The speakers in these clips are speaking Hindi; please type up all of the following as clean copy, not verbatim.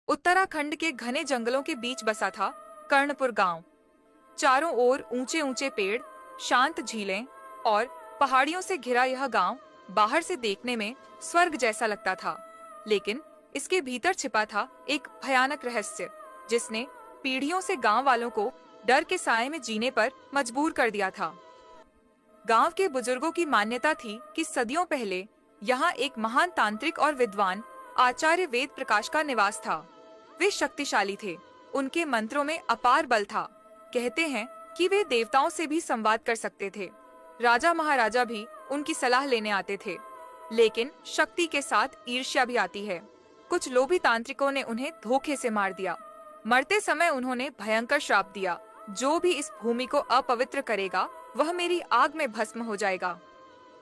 उत्तराखंड के घने जंगलों के बीच बसा था कर्णपुर गांव। चारों ओर ऊंचे ऊंचे पेड़, शांत झीलें और पहाड़ियों से घिरा यह गांव बाहर से देखने में स्वर्ग जैसा लगता था, लेकिन इसके भीतर छिपा था एक भयानक रहस्य जिसने पीढ़ियों से गांव वालों को डर के साए में जीने पर मजबूर कर दिया था। गांव के बुजुर्गों की मान्यता थी कि सदियों पहले यहाँ एक महान तांत्रिक और विद्वान आचार्य वेद प्रकाश का निवास था। वे शक्तिशाली थे, उनके मंत्रों में अपार बल था। कहते हैं कि वे देवताओं से भी संवाद कर सकते थे। राजा महाराजा भी उनकी सलाह लेने आते थे, लेकिन शक्ति के साथ ईर्ष्या भी आती है। कुछ लोभी तांत्रिकों ने उन्हें धोखे से मार दिया। मरते समय उन्होंने भयंकर श्राप दिया, जो भी इस भूमि को अपवित्र करेगा वह मेरी आग में भस्म हो जाएगा।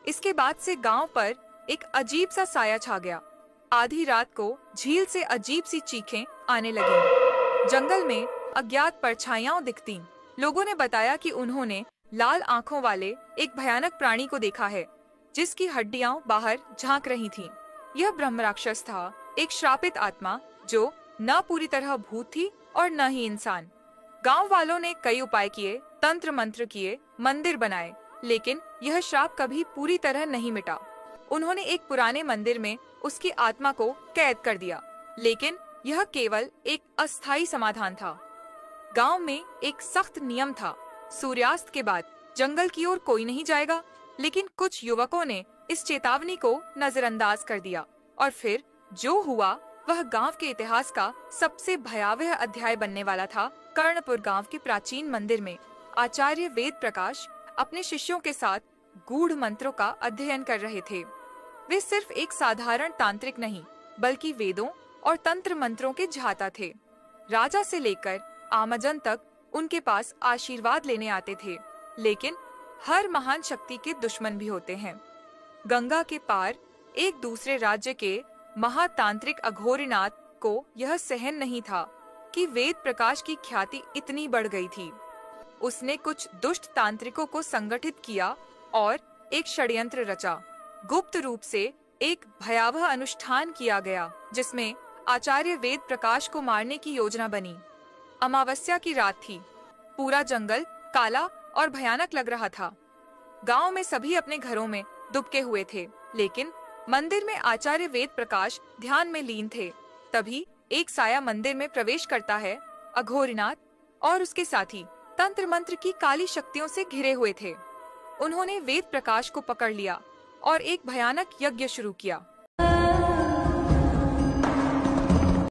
इसके बाद से गांव पर एक अजीब सा साया छा गया। आधी रात को झील से अजीब सी चीखें आने लगीं। जंगल में अज्ञात परछाइयां दिखतीं। लोगों ने बताया कि उन्होंने लाल आंखों वाले एक भयानक प्राणी को देखा है, जिसकी हड्डियां बाहर झांक रही थीं। यह ब्रह्म राक्षस था, एक श्रापित आत्मा जो न पूरी तरह भूत थी और न ही इंसान। गांव वालों ने कई उपाय किए, तंत्र मंत्र किए, मंदिर बनाए, लेकिन यह श्राप कभी पूरी तरह नहीं मिटा। उन्होंने एक पुराने मंदिर में उसकी आत्मा को कैद कर दिया, लेकिन यह केवल एक अस्थायी समाधान था। गांव में एक सख्त नियम था, सूर्यास्त के बाद जंगल की ओर कोई नहीं जाएगा, लेकिन कुछ युवकों ने इस चेतावनी को नजरअंदाज कर दिया और फिर जो हुआ वह गांव के इतिहास का सबसे भयावह अध्याय बनने वाला था। कर्णपुर गांव के प्राचीन मंदिर में आचार्य वेद प्रकाश अपने शिष्यों के साथ गूढ़ मंत्रों का अध्ययन कर रहे थे। वे सिर्फ एक साधारण तांत्रिक नहीं, बल्कि वेदों और तंत्र मंत्रों के झाता थे। राजा से लेकर आमजन तक उनके पास आशीर्वाद लेने आते थे, लेकिन हर महान शक्ति के दुश्मन भी होते हैं। गंगा के पार एक दूसरे राज्य के महातांत्रिक अघोरीनाथ को यह सहन नहीं था कि वेद प्रकाश की ख्याति इतनी बढ़ गई थी। उसने कुछ दुष्ट तांत्रिकों को संगठित किया और एक षड्यंत्र रचा। गुप्त रूप से एक भयावह अनुष्ठान किया गया, जिसमें आचार्य वेद प्रकाश को मारने की योजना बनी। अमावस्या की रात थी। पूरा जंगल काला और भयानक लग रहा था। गांव में सभी अपने घरों में दुबके हुए थे, लेकिन मंदिर में आचार्य वेद प्रकाश ध्यान में लीन थे। तभी एक साया मंदिर में प्रवेश करता है। अघोरीनाथ और उसके साथी तंत्र मंत्र की काली शक्तियों से घिरे हुए थे। उन्होंने वेद प्रकाश को पकड़ लिया और एक भयानक यज्ञ शुरू किया।